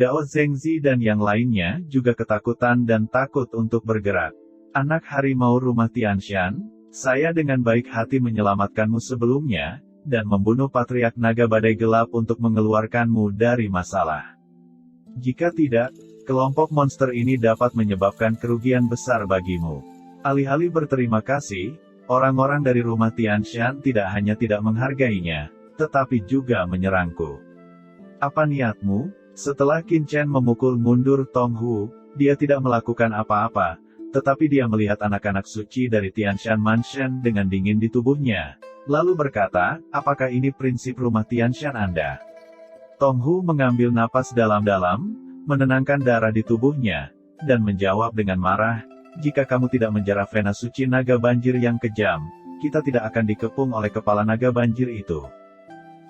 Dao Zhengzi dan yang lainnya juga ketakutan dan takut untuk bergerak. Anak harimau rumah Tianshan, saya dengan baik hati menyelamatkanmu sebelumnya, dan membunuh Patriark Naga Badai Gelap untuk mengeluarkanmu dari masalah. Jika tidak, kelompok monster ini dapat menyebabkan kerugian besar bagimu. Alih-alih berterima kasih, orang-orang dari rumah Tianshan tidak hanya tidak menghargainya, tetapi juga menyerangku. Apa niatmu? Setelah Qin Chen memukul mundur Tong Hu, dia tidak melakukan apa-apa, tetapi dia melihat anak-anak suci dari Tianshan Mansion dengan dingin di tubuhnya, lalu berkata, apakah ini prinsip rumah Tianshan Anda? Tong Hu mengambil napas dalam-dalam, menenangkan darah di tubuhnya, dan menjawab dengan marah, jika kamu tidak menjarah Vena suci naga banjir yang kejam, kita tidak akan dikepung oleh kepala naga banjir itu.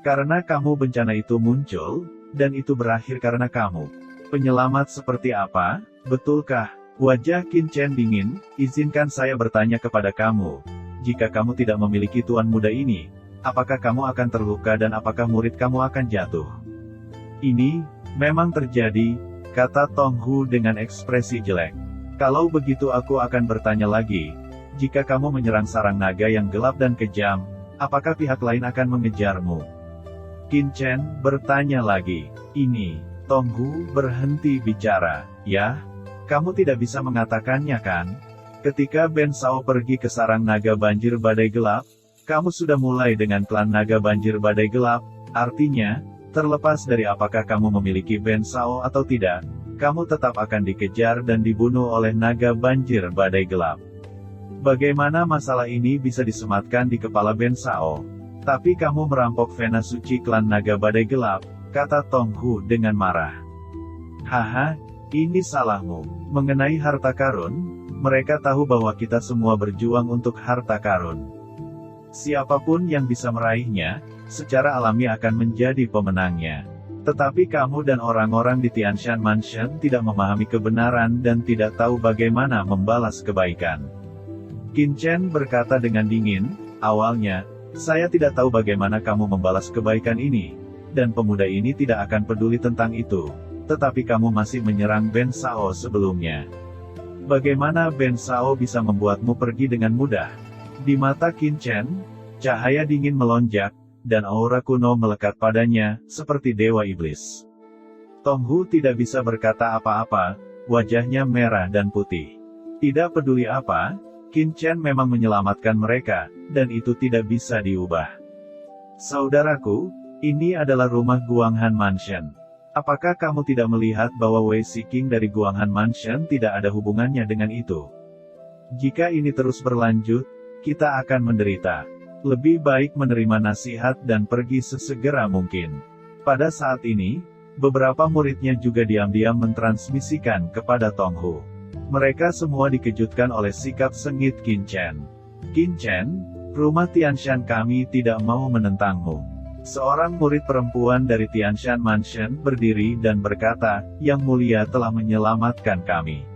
Karena kamu bencana itu muncul, dan itu berakhir karena kamu. Penyelamat seperti apa, betulkah? Wajah Qin Chen dingin, izinkan saya bertanya kepada kamu. Jika kamu tidak memiliki tuan muda ini, apakah kamu akan terluka dan apakah murid kamu akan jatuh? Ini, memang terjadi, kata Tong Hu dengan ekspresi jelek. Kalau begitu aku akan bertanya lagi, jika kamu menyerang sarang naga yang gelap dan kejam, apakah pihak lain akan mengejarmu? Qin Chen bertanya lagi. Ini, Tong Hu berhenti bicara. Ya, kamu tidak bisa mengatakannya kan? Ketika Ben Sao pergi ke sarang naga banjir badai gelap, kamu sudah mulai dengan klan naga banjir badai gelap, artinya, terlepas dari apakah kamu memiliki Ben Sao atau tidak, kamu tetap akan dikejar dan dibunuh oleh naga banjir badai gelap. Bagaimana masalah ini bisa disematkan di kepala Ben Sao? Tapi kamu merampok Vena suci klan naga badai gelap, kata Tong Hu dengan marah. Haha, ini salahmu. Mengenai harta karun, mereka tahu bahwa kita semua berjuang untuk harta karun. Siapapun yang bisa meraihnya, secara alami akan menjadi pemenangnya. Tetapi kamu dan orang-orang di Tianshan Mansion tidak memahami kebenaran dan tidak tahu bagaimana membalas kebaikan. Qin Chen berkata dengan dingin, awalnya, saya tidak tahu bagaimana kamu membalas kebaikan ini, dan pemuda ini tidak akan peduli tentang itu, tetapi kamu masih menyerang Ben Sao sebelumnya. Bagaimana Ben Sao bisa membuatmu pergi dengan mudah? Di mata Qin Chen, cahaya dingin melonjak, dan aura kuno melekat padanya, seperti dewa iblis. Tong Hu tidak bisa berkata apa-apa, wajahnya merah dan putih. Tidak peduli apa, Qin Chen memang menyelamatkan mereka, dan itu tidak bisa diubah. Saudaraku, ini adalah rumah Guanghan Mansion. Apakah kamu tidak melihat bahwa Wei Shiqing dari Guanghan Mansion tidak ada hubungannya dengan itu? Jika ini terus berlanjut, kita akan menderita. Lebih baik menerima nasihat dan pergi sesegera mungkin. Pada saat ini, beberapa muridnya juga diam-diam mentransmisikan kepada Tong Hu. Mereka semua dikejutkan oleh sikap sengit Qin Chen. Qin Chen, rumah Tianshan kami tidak mau menentangmu. Seorang murid perempuan dari Tianshan Mansion berdiri dan berkata, Yang Mulia telah menyelamatkan kami.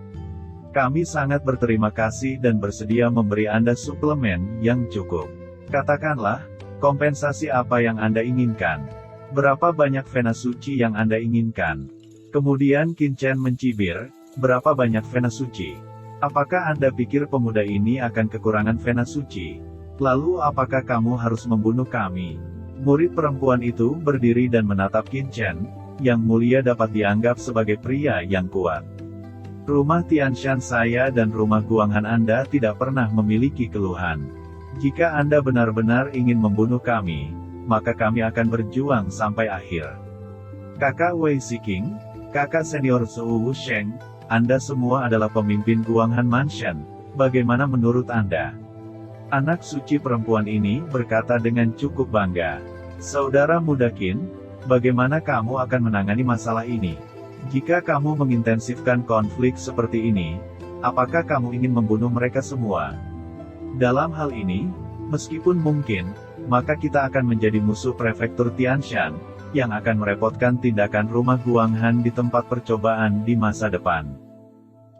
Kami sangat berterima kasih dan bersedia memberi Anda suplemen yang cukup. Katakanlah, kompensasi apa yang Anda inginkan? Berapa banyak Vena suci yang Anda inginkan? Kemudian Qin Chen mencibir, berapa banyak Vena suci? Apakah Anda pikir pemuda ini akan kekurangan Vena suci? Lalu apakah kamu harus membunuh kami? Murid perempuan itu berdiri dan menatap Qin Chen, Yang Mulia dapat dianggap sebagai pria yang kuat. Rumah Tianshan saya dan rumah Guanghan Anda tidak pernah memiliki keluhan. Jika Anda benar-benar ingin membunuh kami, maka kami akan berjuang sampai akhir. Kakak Wei Shiqing, kakak senior Zhou Wusheng, Anda semua adalah pemimpin Guanghan Mansion. Bagaimana menurut Anda? Anak suci perempuan ini berkata dengan cukup bangga. Saudara muda Qin, bagaimana kamu akan menangani masalah ini? Jika kamu mengintensifkan konflik seperti ini, apakah kamu ingin membunuh mereka semua? Dalam hal ini, meskipun mungkin, maka kita akan menjadi musuh prefektur Tianshan, yang akan merepotkan tindakan rumah Guanghan di tempat percobaan di masa depan.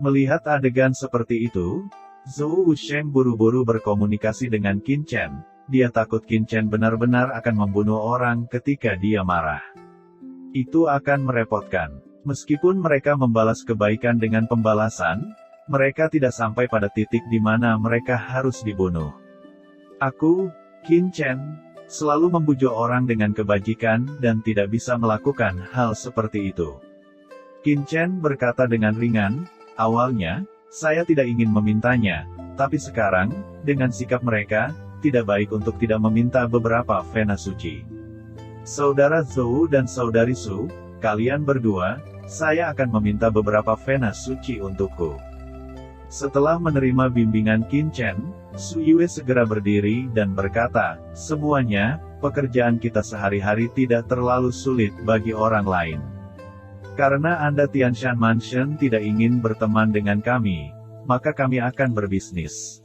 Melihat adegan seperti itu, Zhou Wusheng buru-buru berkomunikasi dengan Qin Chen. Dia takut Qin Chen benar-benar akan membunuh orang ketika dia marah. Itu akan merepotkan. Meskipun mereka membalas kebaikan dengan pembalasan, mereka tidak sampai pada titik di mana mereka harus dibunuh. Aku, Qin Chen, selalu membujuk orang dengan kebajikan dan tidak bisa melakukan hal seperti itu. Qin Chen berkata dengan ringan, awalnya, saya tidak ingin memintanya, tapi sekarang, dengan sikap mereka, tidak baik untuk tidak meminta beberapa vena suci. Saudara Zhou dan saudari Su, kalian berdua, saya akan meminta beberapa vena suci untukku. Setelah menerima bimbingan Qin Chen, Su Yue segera berdiri dan berkata, semuanya, pekerjaan kita sehari-hari tidak terlalu sulit bagi orang lain. Karena Anda Tianshan Mansion tidak ingin berteman dengan kami, maka kami akan berbisnis.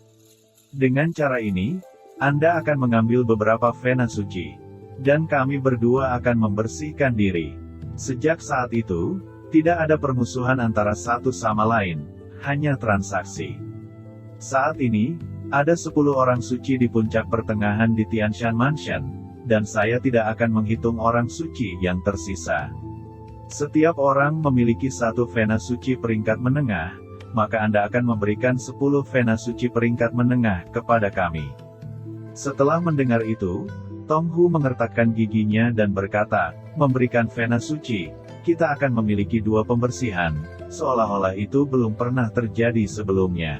Dengan cara ini, Anda akan mengambil beberapa vena suci, dan kami berdua akan membersihkan diri. Sejak saat itu, tidak ada permusuhan antara satu sama lain, hanya transaksi. Saat ini, ada 10 orang suci di puncak pertengahan di Tianshan Mansion, dan saya tidak akan menghitung orang suci yang tersisa. Setiap orang memiliki satu vena suci peringkat menengah, maka Anda akan memberikan 10 vena suci peringkat menengah kepada kami. Setelah mendengar itu, Tong Hu mengertakkan giginya dan berkata, memberikan vena suci, kita akan memiliki 2 pembersihan, seolah-olah itu belum pernah terjadi sebelumnya.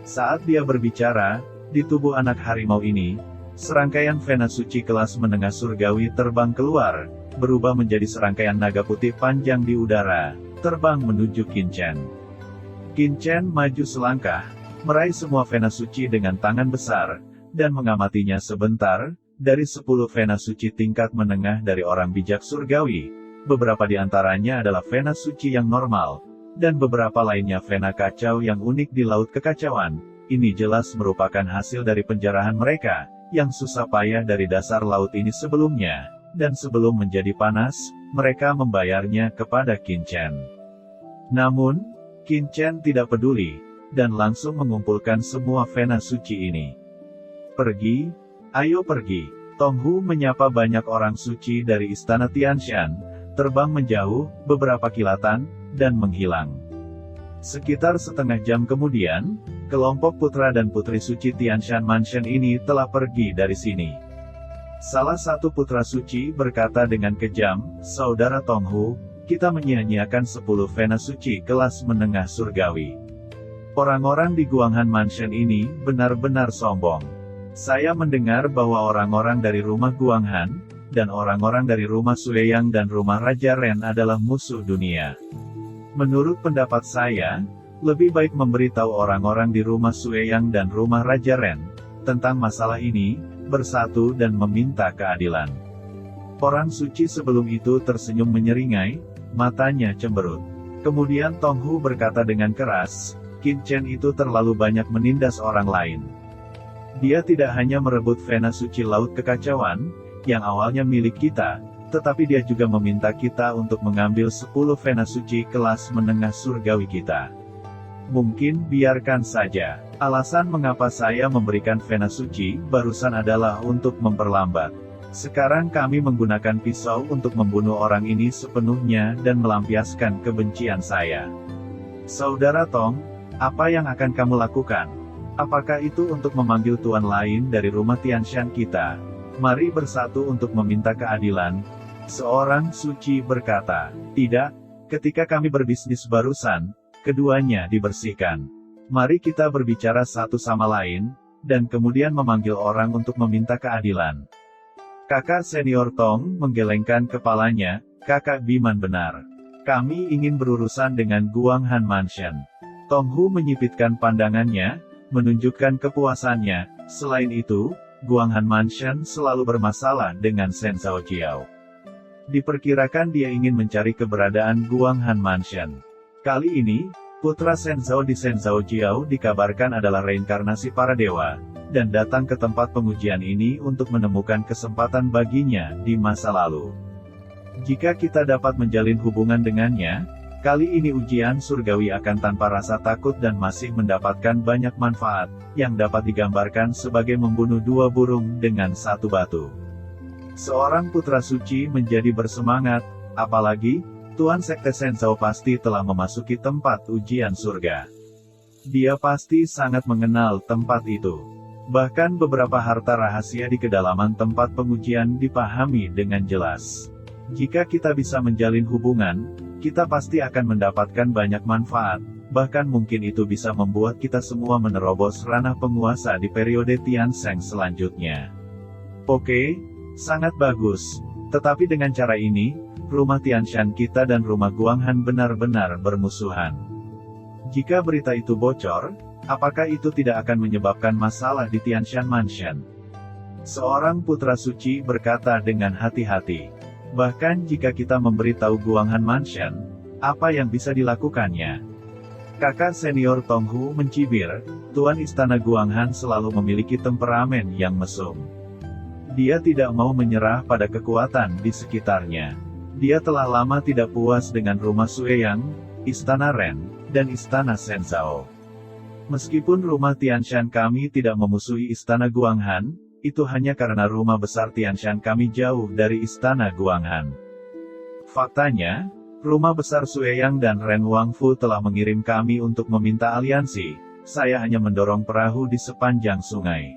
Saat dia berbicara, di tubuh anak harimau ini, serangkaian vena suci kelas menengah surgawi terbang keluar, berubah menjadi serangkaian naga putih panjang di udara, terbang menuju Qin Chen. Qin Chen maju selangkah, meraih semua vena suci dengan tangan besar, dan mengamatinya sebentar. Dari 10 vena suci tingkat menengah dari orang bijak surgawi, beberapa di antaranya adalah vena suci yang normal, dan beberapa lainnya vena kacau yang unik di laut kekacauan. Ini jelas merupakan hasil dari penjarahan mereka, yang susah payah dari dasar laut ini sebelumnya, dan sebelum menjadi panas, mereka membayarnya kepada Qin Chen. Namun, Qin Chen tidak peduli, dan langsung mengumpulkan semua vena suci ini. Pergi, ayo pergi. Tong Hu menyapa banyak orang suci dari istana Tianshan, terbang menjauh, beberapa kilatan, dan menghilang. Sekitar setengah jam kemudian, kelompok putra dan putri suci Tianshan Mansion ini telah pergi dari sini. Salah satu putra suci berkata dengan kejam, saudara Tong Hu, kita menyia-nyiakan 10 vena suci kelas menengah surgawi. Orang-orang di Guanghan Mansion ini benar-benar sombong. Saya mendengar bahwa orang-orang dari rumah Guanghan, dan orang-orang dari rumah Sueyang dan rumah Raja Ren adalah musuh dunia. Menurut pendapat saya, lebih baik memberitahu orang-orang di rumah Sueyang dan rumah Raja Ren, tentang masalah ini, bersatu dan meminta keadilan. Orang suci sebelum itu tersenyum menyeringai, matanya cemberut. Kemudian Tong Hu berkata dengan keras, Qin Chen itu terlalu banyak menindas orang lain. Dia tidak hanya merebut vena suci laut kekacauan, yang awalnya milik kita, tetapi dia juga meminta kita untuk mengambil 10 vena suci kelas menengah surgawi kita. Mungkin biarkan saja. Alasan mengapa saya memberikan vena suci barusan adalah untuk memperlambat. Sekarang kami menggunakan pisau untuk membunuh orang ini sepenuhnya dan melampiaskan kebencian saya. Saudara Tong, apa yang akan kamu lakukan? Apakah itu untuk memanggil tuan lain dari rumah Tianshan kita? Mari bersatu untuk meminta keadilan. Seorang suci berkata, tidak, ketika kami berbisnis barusan, keduanya dibersihkan. Mari kita berbicara satu sama lain, dan kemudian memanggil orang untuk meminta keadilan. Kakak senior Tong menggelengkan kepalanya, kakak Biman benar. Kami ingin berurusan dengan Guanghan Mansion. Tong Hu menyipitkan pandangannya, menunjukkan kepuasannya. Selain itu, Guanghan Mansion selalu bermasalah dengan Shen Zhaojiao. Diperkirakan dia ingin mencari keberadaan Guanghan Mansion. Kali ini, putra Shen Zhao di Shen Zhaojiao dikabarkan adalah reinkarnasi para dewa, dan datang ke tempat pengujian ini untuk menemukan kesempatan baginya di masa lalu. Jika kita dapat menjalin hubungan dengannya, kali ini ujian surgawi akan tanpa rasa takut dan masih mendapatkan banyak manfaat, yang dapat digambarkan sebagai membunuh 2 burung dengan 1 batu. Seorang putra suci menjadi bersemangat, apalagi, Tuan Sekte Senzhao pasti telah memasuki tempat ujian surga. Dia pasti sangat mengenal tempat itu. Bahkan beberapa harta rahasia di kedalaman tempat pengujian dipahami dengan jelas. Jika kita bisa menjalin hubungan, kita pasti akan mendapatkan banyak manfaat, bahkan mungkin itu bisa membuat kita semua menerobos ranah penguasa di periode Tiansheng selanjutnya. Oke, sangat bagus. Tetapi dengan cara ini, rumah Tianshan kita dan rumah Guanghan benar-benar bermusuhan. Jika berita itu bocor, apakah itu tidak akan menyebabkan masalah di Tianshan Mansion? Seorang putra suci berkata dengan hati-hati. Bahkan jika kita memberitahu Guanghan Mansion, apa yang bisa dilakukannya? Kakak senior Tong Hu mencibir, Tuan Istana Guanghan selalu memiliki temperamen yang mesum. Dia tidak mau menyerah pada kekuatan di sekitarnya. Dia telah lama tidak puas dengan rumah Sueyang, Istana Ren, dan Istana Senzhao. Meskipun rumah Tianshan kami tidak memusuhi Istana Guanghan, itu hanya karena rumah besar Tianshan kami jauh dari Istana Guanghan. Faktanya, rumah besar Sueyang dan Ren Wangfu telah mengirim kami untuk meminta aliansi. Saya hanya mendorong perahu di sepanjang sungai.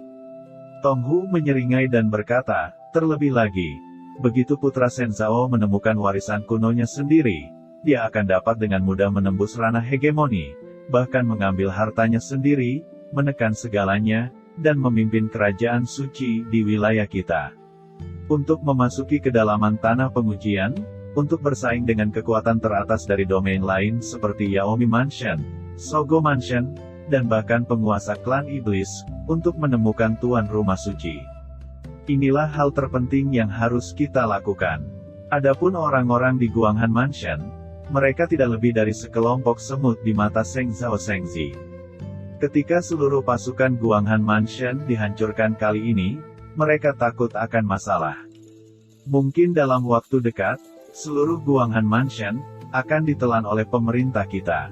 Tong Hu menyeringai dan berkata, terlebih lagi, begitu putra Senzhao menemukan warisan kunonya sendiri, dia akan dapat dengan mudah menembus ranah hegemoni, bahkan mengambil hartanya sendiri, menekan segalanya, dan memimpin kerajaan suci di wilayah kita. Untuk memasuki kedalaman tanah pengujian, untuk bersaing dengan kekuatan teratas dari domain lain seperti Yaomi Mansion, Sogo Mansion, dan bahkan penguasa klan iblis, untuk menemukan tuan rumah suci. Inilah hal terpenting yang harus kita lakukan. Adapun orang-orang di Guanghan Mansion, mereka tidak lebih dari sekelompok semut di mata Seng Zhao Sengzi. Ketika seluruh pasukan Guanghan Mansion dihancurkan kali ini, mereka takut akan masalah. Mungkin dalam waktu dekat, seluruh Guanghan Mansion akan ditelan oleh pemerintah kita.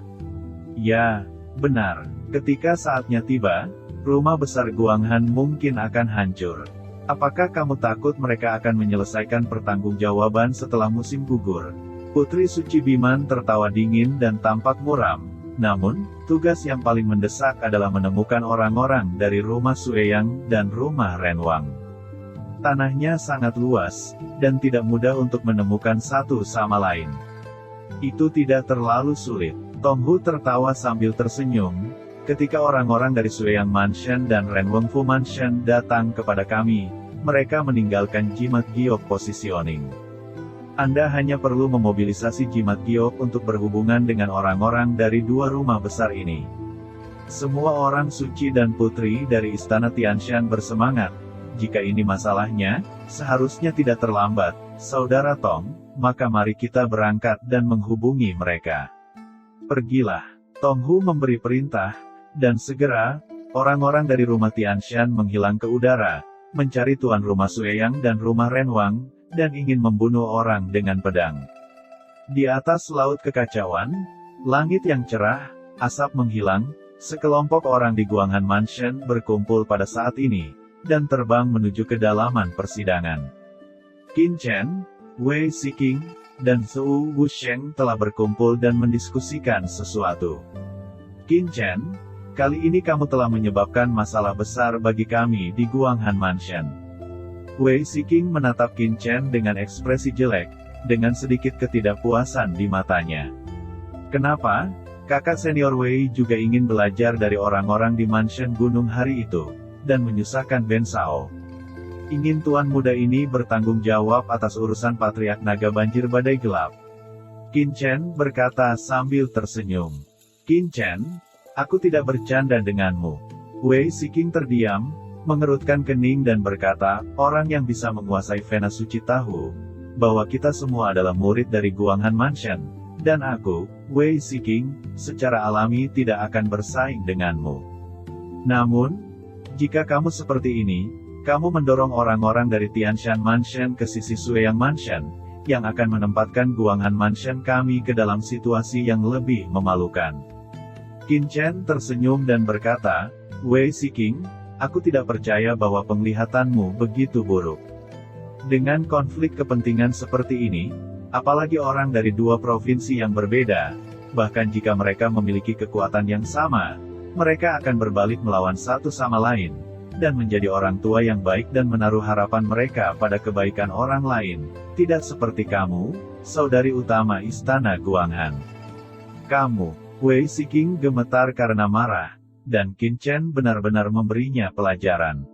Ya, benar. Ketika saatnya tiba, rumah besar Guanghan mungkin akan hancur. Apakah kamu takut mereka akan menyelesaikan pertanggungjawaban setelah musim gugur? Putri Suci Biman tertawa dingin dan tampak muram. Namun, tugas yang paling mendesak adalah menemukan orang-orang dari rumah Sueyang dan rumah Renwang. Tanahnya sangat luas, dan tidak mudah untuk menemukan satu sama lain. Itu tidak terlalu sulit. Tong Hu tertawa sambil tersenyum. Ketika orang-orang dari Sueyang Mansion dan Ren Wengfu Mansion datang kepada kami, mereka meninggalkan jimat giok positioning. Anda hanya perlu memobilisasi jimat giok untuk berhubungan dengan orang-orang dari dua rumah besar ini. Semua orang suci dan putri dari Istana Tianshan bersemangat. Jika ini masalahnya, seharusnya tidak terlambat, Saudara Tong, maka mari kita berangkat dan menghubungi mereka. Pergilah. Tong Hu memberi perintah, dan segera, orang-orang dari rumah Tianshan menghilang ke udara, mencari tuan rumah Sueyang dan rumah Renwang, dan ingin membunuh orang dengan pedang. Di atas laut kekacauan, langit yang cerah, asap menghilang, sekelompok orang di Guanghan Mansion berkumpul pada saat ini, dan terbang menuju kedalaman persidangan. Qin Chen, Wei Siking, dan Zhou Wusheng telah berkumpul dan mendiskusikan sesuatu. Qin Chen, kali ini kamu telah menyebabkan masalah besar bagi kami di Guanghan Mansion. Wei Siking menatap Qin Chen dengan ekspresi jelek, dengan sedikit ketidakpuasan di matanya. Kenapa? Kakak senior Wei juga ingin belajar dari orang-orang di mansion gunung hari itu, dan menyusahkan Ben Shao. Ingin tuan muda ini bertanggung jawab atas urusan Patriark Naga Banjir Badai Gelap. Qin Chen berkata sambil tersenyum. Qin Chen, aku tidak bercanda denganmu. Wei Siking terdiam, mengerutkan kening dan berkata, orang yang bisa menguasai Vena Suci tahu, bahwa kita semua adalah murid dari Guanghan Mansion, dan aku, Wei Siking, secara alami tidak akan bersaing denganmu. Namun, jika kamu seperti ini, kamu mendorong orang-orang dari Tianshan Mansion ke sisi Sueyang Mansion, yang akan menempatkan Guanghan Mansion kami ke dalam situasi yang lebih memalukan. Qin Chen tersenyum dan berkata, Wei Siking, aku tidak percaya bahwa penglihatanmu begitu buruk. Dengan konflik kepentingan seperti ini, Apalagi orang dari dua provinsi yang berbeda. Bahkan jika mereka memiliki kekuatan yang sama, mereka akan berbalik melawan satu sama lain, dan menjadi orang tua yang baik dan menaruh harapan mereka pada kebaikan orang lain. Tidak seperti kamu, saudari utama Istana Guanghan. Kamu, Wei Siking gemetar karena marah, dan Qin Chen benar-benar memberinya pelajaran.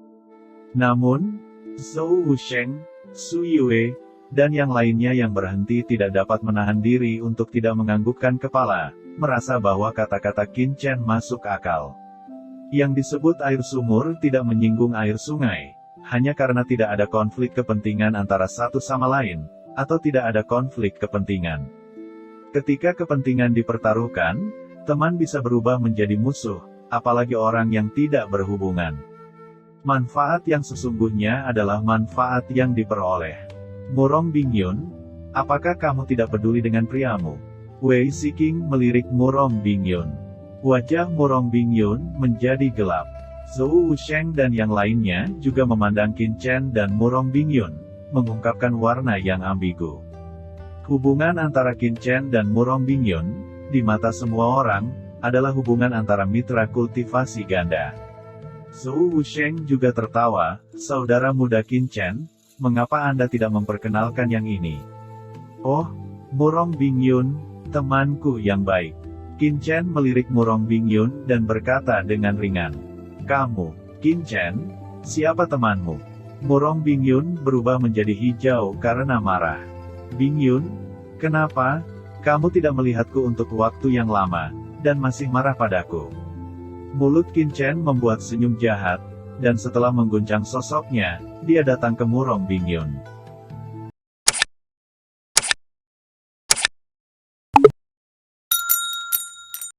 Namun, Zhou Wusheng, Su Yue, dan yang lainnya yang berhenti tidak dapat menahan diri untuk tidak menganggukkan kepala, merasa bahwa kata-kata Qin Chen masuk akal. Yang disebut air sumur tidak menyinggung air sungai, hanya karena tidak ada konflik kepentingan antara satu sama lain, atau tidak ada konflik kepentingan. Ketika kepentingan dipertaruhkan, teman bisa berubah menjadi musuh, apalagi orang yang tidak berhubungan. Manfaat yang sesungguhnya adalah manfaat yang diperoleh. Murong Bingyun, apakah kamu tidak peduli dengan priamu? Wei Siking melirik Murong Bingyun. Wajah Murong Bingyun menjadi gelap. Zhou Wusheng dan yang lainnya juga memandang Qin Chen dan Murong Bingyun, mengungkapkan warna yang ambigu. Hubungan antara Qin Chen dan Murong Bingyun, di mata semua orang, adalah hubungan antara mitra kultivasi ganda. Zhou Wusheng juga tertawa, saudara muda Qin Chen, mengapa Anda tidak memperkenalkan yang ini? Oh, Murong Bingyun, temanku yang baik. Qin Chen melirik Murong Bingyun dan berkata dengan ringan. Kamu, Qin Chen, siapa temanmu? Murong Bingyun berubah menjadi hijau karena marah. Bingyun, kenapa? Kamu tidak melihatku untuk waktu yang lama, dan masih marah padaku. Mulut Qin Chen membuat senyum jahat, dan setelah mengguncang sosoknya, dia datang ke Murong Bingyun.